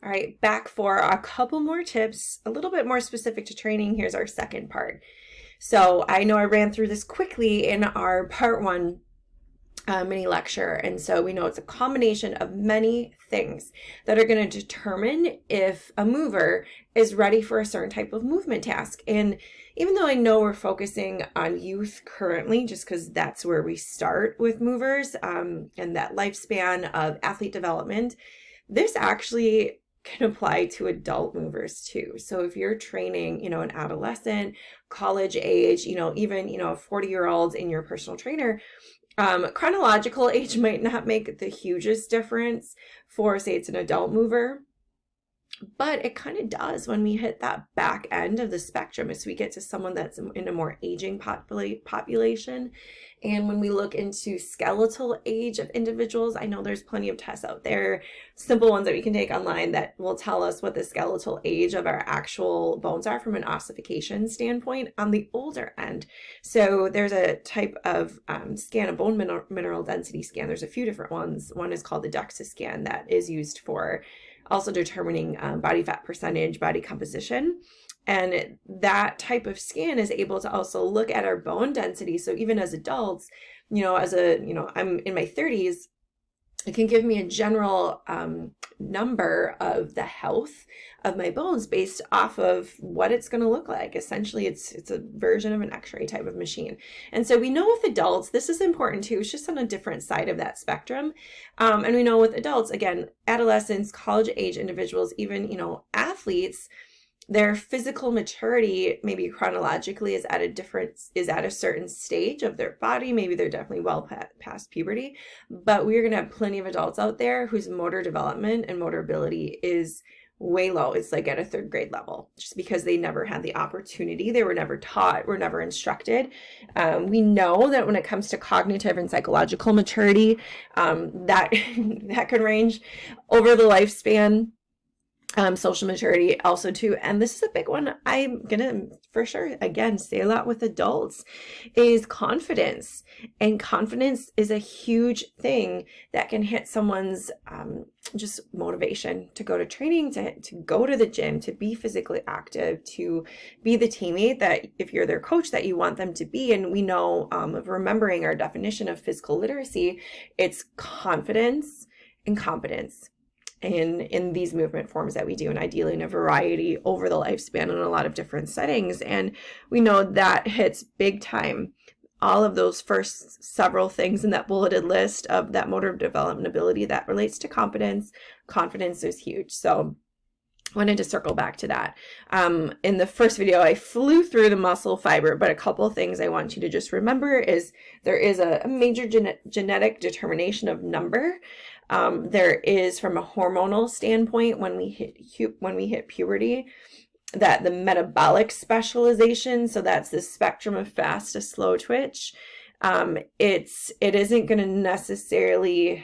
All right, back for a couple more tips, a little bit more specific to training. Here's our second part. So I know I ran through this quickly in our part one mini lecture. And so we know it's a combination of many things that are going to determine if a mover is ready for a certain type of movement task. And even though I know we're focusing on youth currently, just because that's where we start with movers and that lifespan of athlete development, this actually can apply to adult movers too. So if you're training, an adolescent, college age, even, a 40-year-old in your personal trainer, chronological age might not make the hugest difference for, say, it's an adult mover, but it kind of does when we hit that back end of the spectrum as we get to someone that's in a more aging population. And when we look into skeletal age of individuals, I know there's plenty of tests out there, simple ones that we can take online that will tell us what the skeletal age of our actual bones are from an ossification standpoint on the older end. So there's a type of scan, a bone mineral density scan. There's a few different ones. One is called the DEXA scan that is used for also determining body fat percentage, body composition. And that type of scan is able to also look at our bone density. So even as adults, I'm in my 30s, it can give me a general number of the health of my bones based off of what it's going to look like. Essentially, it's a version of an X-ray type of machine. And so we know with adults, this is important too. It's just on a different side of that spectrum. And we know with adults, again, adolescents, college age individuals, even, athletes, their physical maturity, maybe chronologically, is at a certain stage of their body. Maybe they're definitely well past puberty, but we're going to have plenty of adults out there whose motor development and motor ability is way low. It's like at a third grade level, just because they never had the opportunity. They were never taught, were never instructed. We know that when it comes to cognitive and psychological maturity, that can range over the lifespan. Social maturity also too. And this is a big one. I'm gonna for sure again say a lot with adults is confidence. And confidence is a huge thing that can hit someone's just motivation to go to training, to go to the gym, to be physically active, to be the teammate that if you're their coach that you want them to be. And we know of remembering our definition of physical literacy, it's confidence and competence in these movement forms that we do, and ideally in a variety over the lifespan in a lot of different settings. And we know that hits big time. All of those first several things in that bulleted list of that motor development ability that relates to competence, confidence is huge. So I wanted to circle back to that. In the first video, I flew through the muscle fiber, but a couple of things I want you to just remember is there is a major genetic determination of number. There is, from a hormonal standpoint, when we hit puberty, that the metabolic specialization, so that's the spectrum of fast to slow twitch, it isn't going to necessarily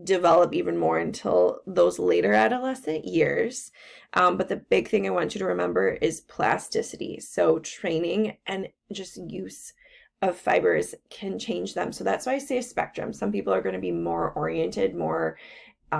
develop even more until those later adolescent years. But the big thing I want you to remember is plasticity. So training and just use of fibers can change them. So that's why I say a spectrum. Some people are going to be more oriented, more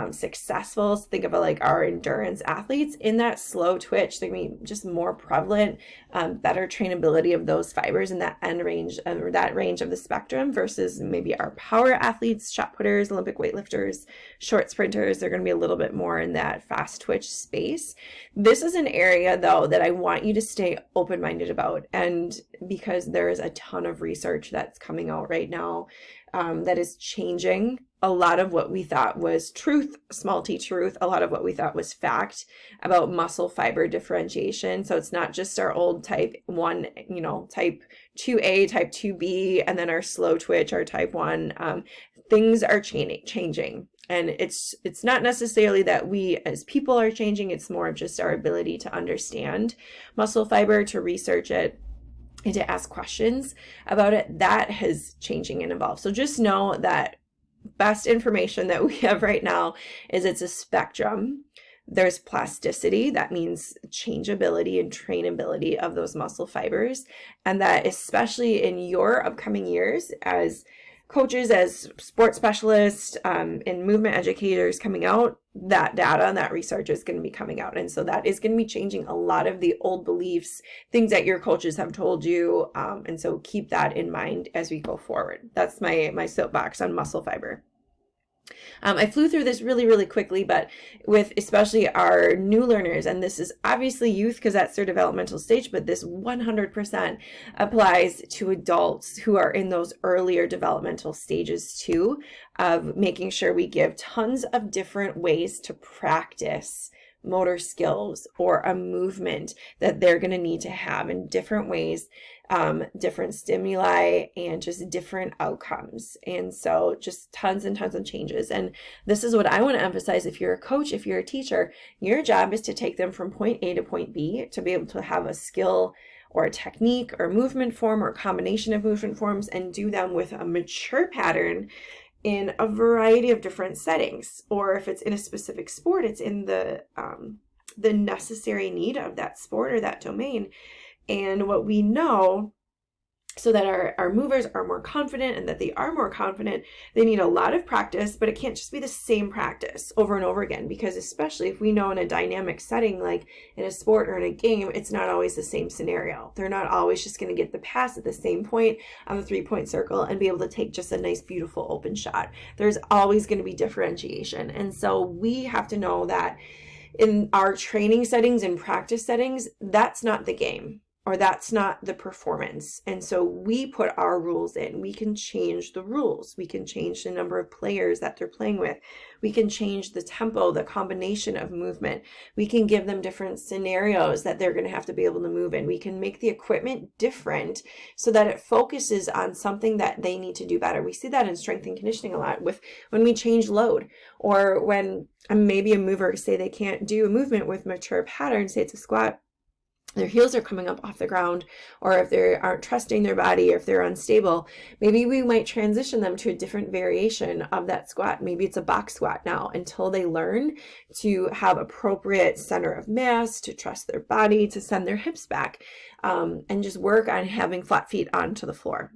successful. So think of it like our endurance athletes in that slow twitch. They're going to be just more prevalent, better trainability of those fibers in that end range, or that range of the spectrum, versus maybe our power athletes, shot putters, Olympic weightlifters, short sprinters. They're going to be a little bit more in that fast twitch space. This is an area though that I want you to stay open-minded about, and because there is a ton of research that's coming out right now that is changing a lot of what we thought was truth, small t truth, a lot of what we thought was fact about muscle fiber differentiation. So it's not just our old type 1, type 2A, type 2B, and then our slow twitch, our type 1. Things are changing. And it's not necessarily that we as people are changing. It's more of just our ability to understand muscle fiber, to research it, and to ask questions about it. That is changing and evolved. So just know that best information that we have right now is it's a spectrum. There's plasticity, that means changeability and trainability of those muscle fibers, and that especially in your upcoming years as coaches, as sports specialists, and movement educators coming out, that data and that research is going to be coming out. And so that is going to be changing a lot of the old beliefs, things that your coaches have told you. And so keep that in mind as we go forward. That's my soapbox on muscle fiber. I flew through this really, really quickly, but with especially our new learners, and this is obviously youth because that's their developmental stage, but this 100% applies to adults who are in those earlier developmental stages too, of making sure we give tons of different ways to practice motor skills or a movement that they're going to need to have in different ways, different stimuli, and just different outcomes. And so just tons and tons of changes. And this is what I want to emphasize. If you're a coach, if you're a teacher, your job is to take them from point A to point B to be able to have a skill or a technique or movement form or a combination of movement forms and do them with a mature pattern in a variety of different settings. Or if it's in a specific sport, it's in the necessary need of that sport or that domain. And what we know, so that our movers are more confident, and that they are more confident, they need a lot of practice, but it can't just be the same practice over and over again, because especially if we know in a dynamic setting, like in a sport or in a game, it's not always the same scenario. They're not always just going to get the pass at the same point on the 3-point circle and be able to take just a nice, beautiful open shot. There's always going to be differentiation. And so we have to know that in our training settings and practice settings, that's not the game, or that's not the performance. And so we put our rules in. We can change the rules. We can change the number of players that they're playing with. We can change the tempo, the combination of movement. We can give them different scenarios that they're going to have to be able to move in. We can make the equipment different so that it focuses on something that they need to do better. We see that in strength and conditioning a lot with when we change load, or when maybe a mover, say they can't do a movement with mature patterns, say it's a squat, their heels are coming up off the ground, or if they aren't trusting their body, or if they're unstable, maybe we might transition them to a different variation of that squat. Maybe it's a box squat now, until they learn to have appropriate center of mass, to trust their body, to send their hips back, and just work on having flat feet onto the floor.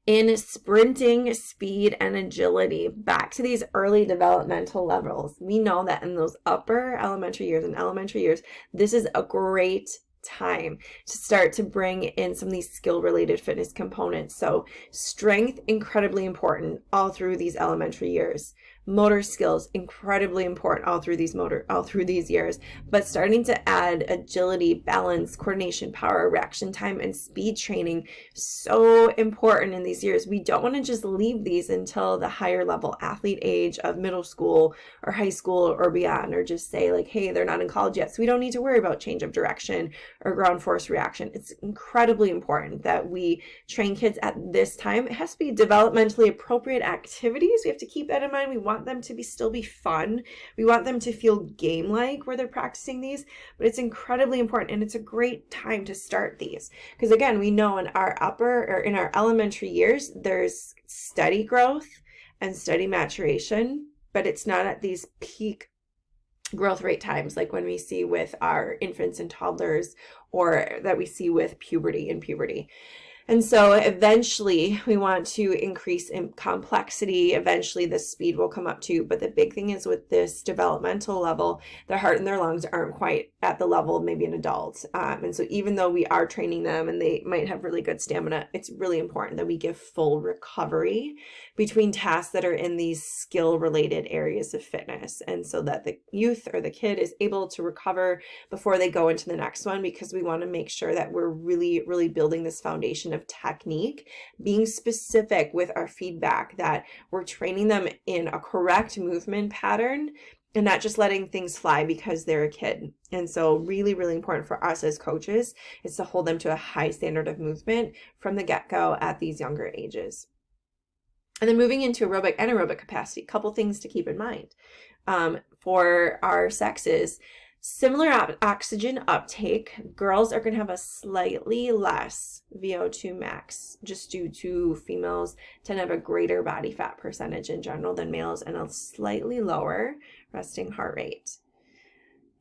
In sprinting, speed, and agility, back to these early developmental levels, we know that in those upper elementary years, this is a great time to start to bring in some of these skill-related fitness components. So strength, incredibly important all through these elementary years. Motor skills, incredibly important all through these years, but starting to add agility, balance, coordination, power, reaction time, and speed training, so important in these years. We don't want to just leave these until the higher level athlete age of middle school or high school or beyond, or just say like, hey, they're not in college yet, so we don't need to worry about change of direction or ground force reaction. It's incredibly important that we train kids at this time. It has to be developmentally appropriate activities. We have to keep that in mind. We want them to still be fun. We want them to feel game-like where they're practicing these, but it's incredibly important, and it's a great time to start these. Because again, we know in our elementary years, there's steady growth and steady maturation, but it's not at these peak growth rate times like when we see with our infants and toddlers, or that we see with puberty. And so eventually we want to increase in complexity. Eventually the speed will come up too. But the big thing is with this developmental level, their heart and their lungs aren't quite at the level of maybe an adult. And so even though we are training them and they might have really good stamina, it's really important that we give full recovery between tasks that are in these skill-related areas of fitness. And so that the youth or the kid is able to recover before they go into the next one, because we want to make sure that we're really, really building this foundation of technique, being specific with our feedback, that we're training them in a correct movement pattern and not just letting things fly because they're a kid. And so really, really important for us as coaches is to hold them to a high standard of movement from the get-go at these younger ages. And then moving into aerobic and anaerobic capacity, a couple things to keep in mind for our sexes. Similar oxygen uptake, girls are going to have a slightly less VO2 max, just due to females tend to have a greater body fat percentage in general than males, and a slightly lower resting heart rate.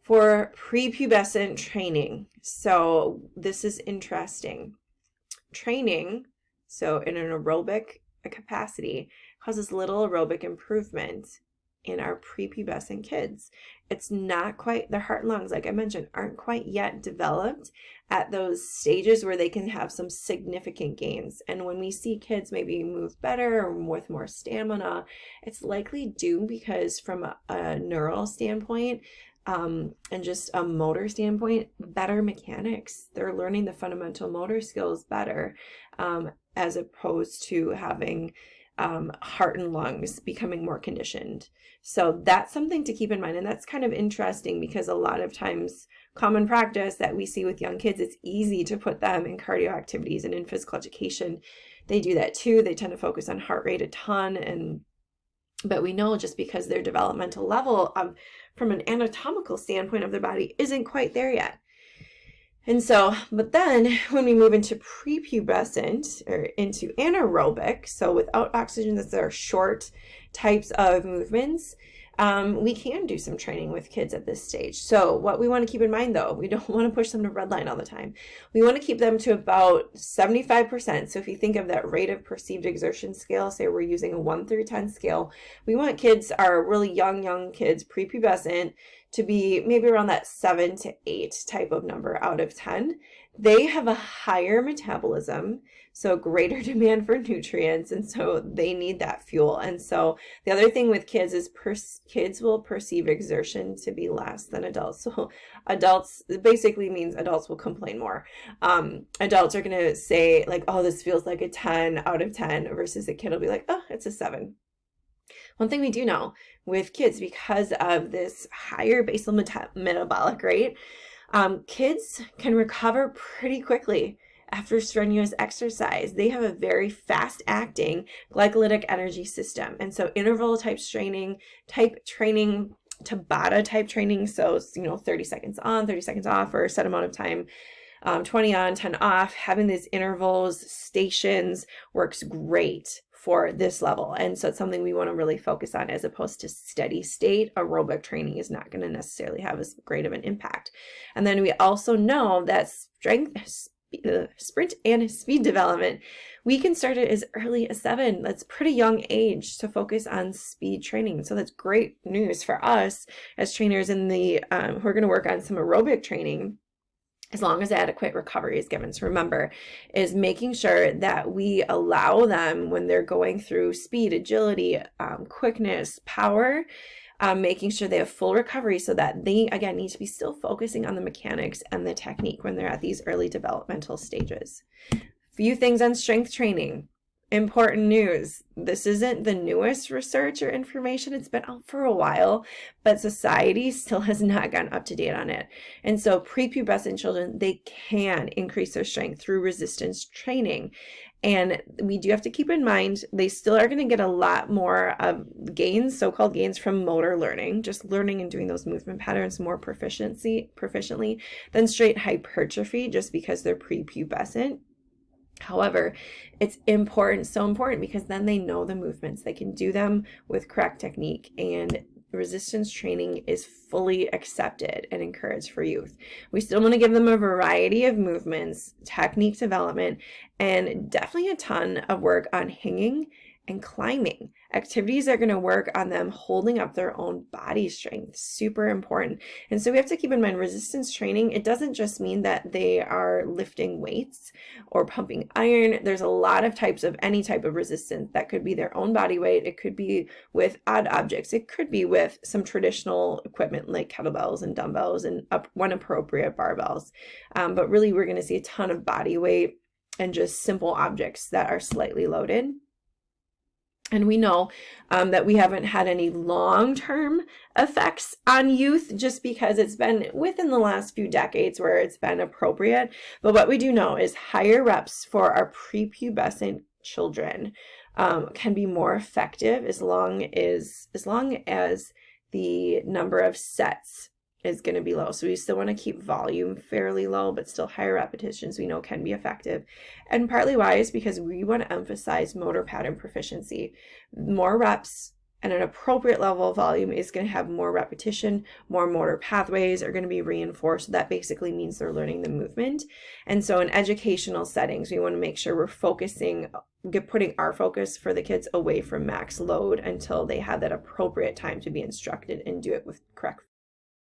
For prepubescent training, so this is interesting. Training so in an aerobic capacity, causes little aerobic improvement in our prepubescent kids. It's not quite, their heart and lungs, like I mentioned, aren't quite yet developed at those stages where they can have some significant gains. And when we see kids maybe move better or with more stamina, it's likely due because from a neural standpoint, and just a motor standpoint, better mechanics. They're learning the fundamental motor skills better, as opposed to having heart and lungs becoming more conditioned. So that's something to keep in mind. And that's kind of interesting because a lot of times common practice that we see with young kids, it's easy to put them in cardio activities and in physical education. They do that too. They tend to focus on heart rate a ton. But we know just because their developmental level from an anatomical standpoint of their body isn't quite there yet. And so, but then when we move into prepubescent or into anaerobic, so without oxygen, that's our short types of movements, we can do some training with kids at this stage. So what we want to keep in mind though, we don't want to push them to redline all the time. We want to keep them to about 75%. So if you think of that rate of perceived exertion scale, say we're using a 1 through 10 scale, we want kids, our really young kids, prepubescent, to be maybe around that 7 to 8 type of number out of 10. They have a higher metabolism, so greater demand for nutrients, and so they need that fuel. And so the other thing with kids is kids will perceive exertion to be less than adults. So adults, basically means adults will complain more. Adults are going to say like, oh, this feels like a 10 out of 10, versus a kid will be like, oh, it's a 7. One thing we do know with kids, because of this higher basal metabolic rate, kids can recover pretty quickly after strenuous exercise. They have a very fast acting glycolytic energy system. And so interval type training, Tabata type training. So, 30 seconds on, 30 seconds off, or a set amount of time, 20 on, 10 off, having these intervals, stations works great for this level. And so it's something we want to really focus on, as opposed to steady state. Aerobic training is not going to necessarily have as great of an impact. And then we also know that sprint and speed development, we can start it as early as 7. That's pretty young age to focus on speed training. So that's great news for us as trainers in the who are going to work on some aerobic training, as long as adequate recovery is given. So remember, is making sure that we allow them, when they're going through speed, agility, quickness, power, making sure they have full recovery, so that they, again, need to be still focusing on the mechanics and the technique when they're at these early developmental stages. Few things on strength training. Important news. This isn't the newest research or information. It's been out for a while, but society still has not gotten up to date on it. And so prepubescent children, they can increase their strength through resistance training. And we do have to keep in mind, they still are going to get a lot more gains, so-called gains, from motor learning, just learning and doing those movement patterns more proficiently than straight hypertrophy, just because they're prepubescent. However, it's important, so important, because then they know the movements. They can do them with correct technique, and resistance training is fully accepted and encouraged for youth. We still want to give them a variety of movements, technique development, and definitely a ton of work on hanging and climbing. Activities are going to work on them holding up their own body strength. Super important. And so we have to keep in mind, resistance training, it doesn't just mean that they are lifting weights or pumping iron. There's a lot of types of any type of resistance. That could be their own body weight. It could be with odd objects. It could be with some traditional equipment like kettlebells and dumbbells and when appropriate, barbells. But really, we're going to see a ton of body weight and just simple objects that are slightly loaded. And we know that we haven't had any long-term effects on youth, just because it's been within the last few decades where it's been appropriate. But what we do know is higher reps for our prepubescent children can be more effective as long as the number of sets is going to be low. So we still want to keep volume fairly low, but still higher repetitions we know can be effective. And partly why is because we want to emphasize motor pattern proficiency. More reps And an appropriate level of volume is going to have more repetition, more motor pathways are going to be reinforced. That basically means they're learning the movement. And so in educational settings, we want to make sure we're putting our focus for the kids away from max load until they have that appropriate time to be instructed and do it with correct